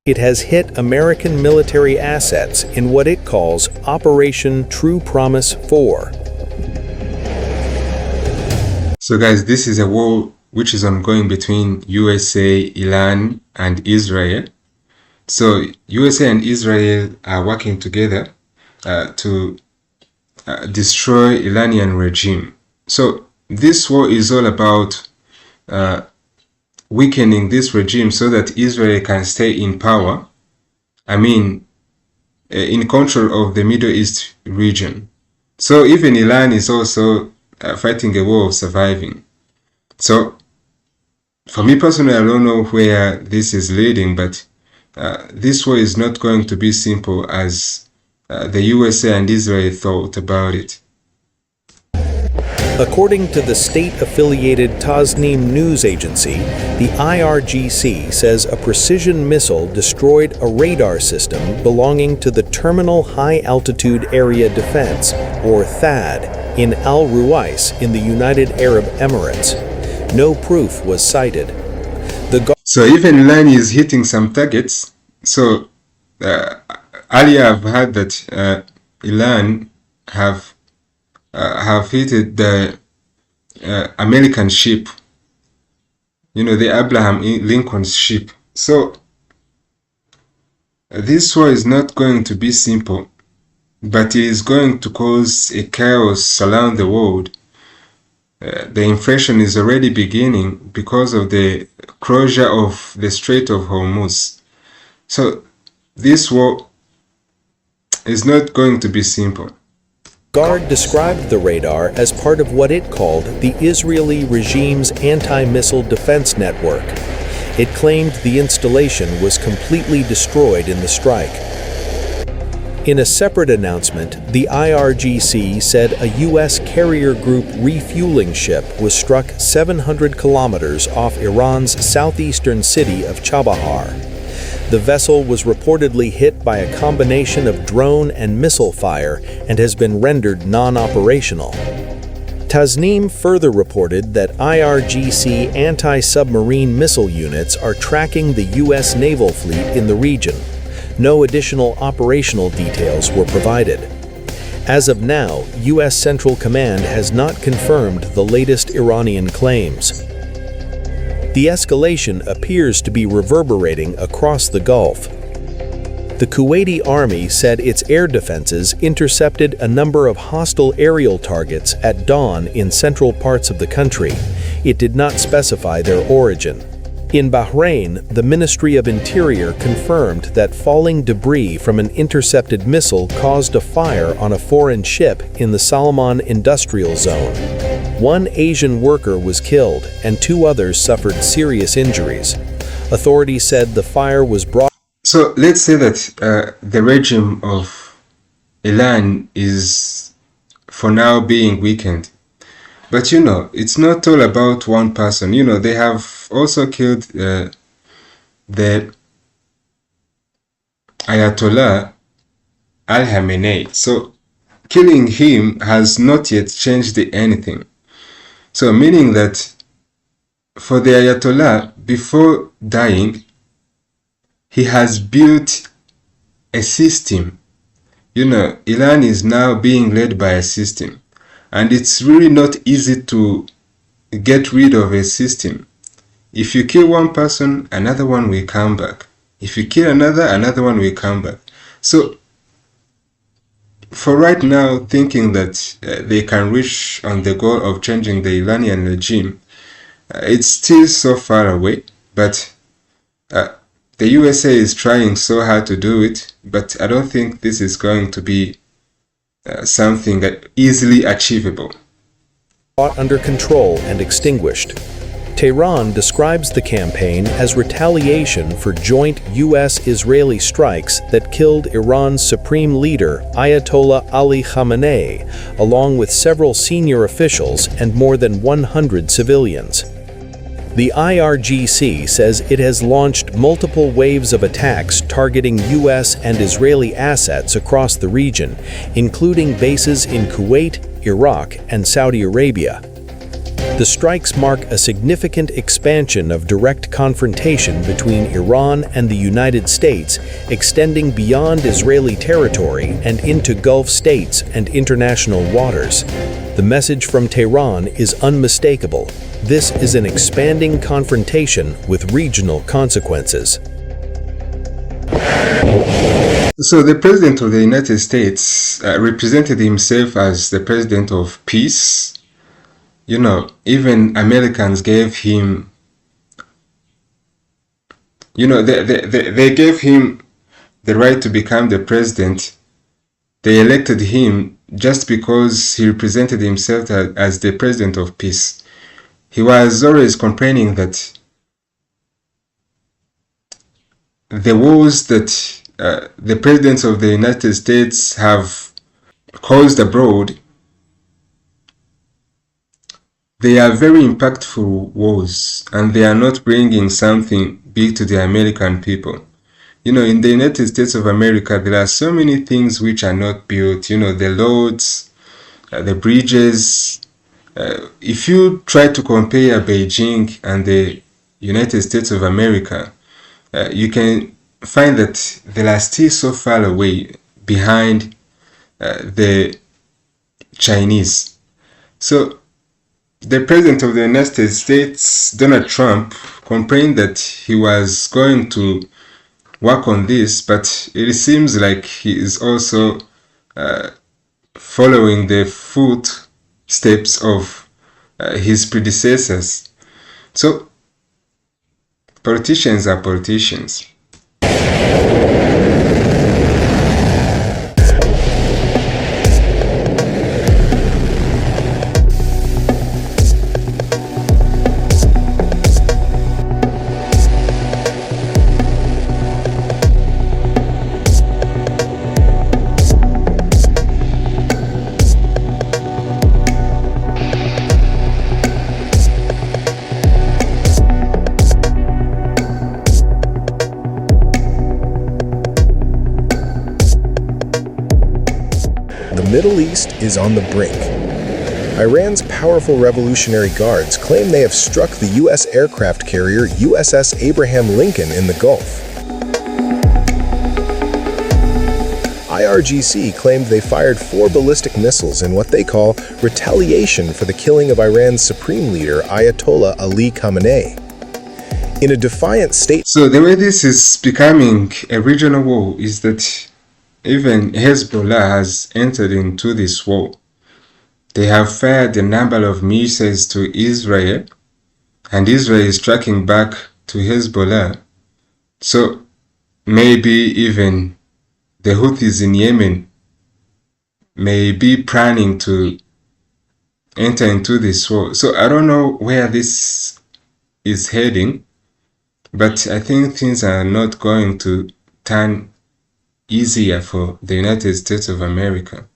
It has hit American military assets in what it calls Operation True Promise 4. So guys, this is a war which is ongoing between USA, Iran, and Israel. So USA and Israel are working together to destroy Iranian regime. So this war is all about weakening this regime so that Israel can stay in power. I mean, in control of the Middle East region. So even Iran is also fighting a war of surviving. So for me personally, I don't know where this is leading, but this war is not going to be simple as the USA and Israel thought about it. According to the state-affiliated Tasnim news agency, the IRGC says a precision missile destroyed a radar system belonging to the Terminal High Altitude Area Defense, or THAAD, in Al Ruwais in the United Arab Emirates. No proof was cited. So even Iran is hitting some targets. So earlier I've heard that Iran have hit the American ship, you know, the Abraham Lincoln's ship. So this war is not going to be simple, but it is going to cause a chaos around the world. The inflation is already beginning because of the closure of the Strait of Hormuz. So this war is not going to be simple. Guard described the radar as part of what it called the Israeli regime's anti-missile defense network. It claimed the installation was completely destroyed in the strike. In a separate announcement, the IRGC said a U.S. carrier group refueling ship was struck 700 kilometers off Iran's southeastern city of Chabahar. The vessel was reportedly hit by a combination of drone and missile fire and has been rendered non-operational. Tasnim further reported that IRGC anti-submarine missile units are tracking the U.S. naval fleet in the region. No additional operational details were provided. As of now, U.S. Central Command has not confirmed the latest Iranian claims. The escalation appears to be reverberating across the Gulf. The Kuwaiti army said its air defenses intercepted a number of hostile aerial targets at dawn in central parts of the country. It did not specify their origin. In Bahrain, the Ministry of Interior confirmed that falling debris from an intercepted missile caused a fire on a foreign ship in the Salman industrial zone. One Asian worker was killed and 2 others suffered serious injuries. Authorities said the fire was brought. So let's say that the regime of Iran is for now being weakened. But you know, it's not all about one person. You know, they have also killed the Ayatollah Khamenei. So killing him has not yet changed anything. So meaning that for the Ayatollah, before dying, he has built a system. You know, Iran is now being led by a system. And it's really not easy to get rid of a system. If you kill one person, another one will come back. If you kill another one will come back. So for right now, thinking that they can reach on the goal of changing the Iranian regime, it's still so far away. But the USA is trying so hard to do it, but I don't think this is going to be something that easily achievable. Brought under control and extinguished. Tehran describes the campaign as retaliation for joint U.S.-Israeli strikes that killed Iran's supreme leader, Ayatollah Ali Khamenei, along with several senior officials and more than 100 civilians. The IRGC says it has launched multiple waves of attacks targeting U.S. and Israeli assets across the region, including bases in Kuwait, Iraq, and Saudi Arabia. The The strikes mark a significant expansion of direct confrontation between Iran and the United States, extending beyond Israeli territory and into Gulf states and international waters. The message from Tehran is unmistakable. This is an expanding confrontation with regional consequences. So the President of the United States represented himself as the President of Peace. You know, even Americans gave him, they gave him the right to become the president. They elected him just because he represented himself as the President of Peace. He was always complaining that the wars that the presidents of the United States have caused abroad, they are very impactful wars, and they are not bringing something big to the American people. You know, in the United States of America, there are so many things which are not built. You know, the roads, the bridges. If you try to compare Beijing and the United States of America, you can find that they are still so far away behind the Chinese. So the President of the United States, Donald Trump, complained that he was going to work on this, but it seems like he is also following the footsteps of his predecessors. So politicians are politicians. The Middle East is on the brink. Iran's powerful Revolutionary Guards claim they have struck the U.S. aircraft carrier USS Abraham Lincoln in the Gulf. IRGC claimed they fired 4 ballistic missiles in what they call retaliation for the killing of Iran's supreme leader Ayatollah Ali Khamenei. In a defiant state. So the way this is becoming a regional war is that even Hezbollah has entered into this war. They have fired a number of missiles to Israel, and Israel is tracking back to Hezbollah. So maybe even the Houthis in Yemen may be planning to enter into this war. So I don't know where this is heading, but I think things are not going to turn easier for the United States of America.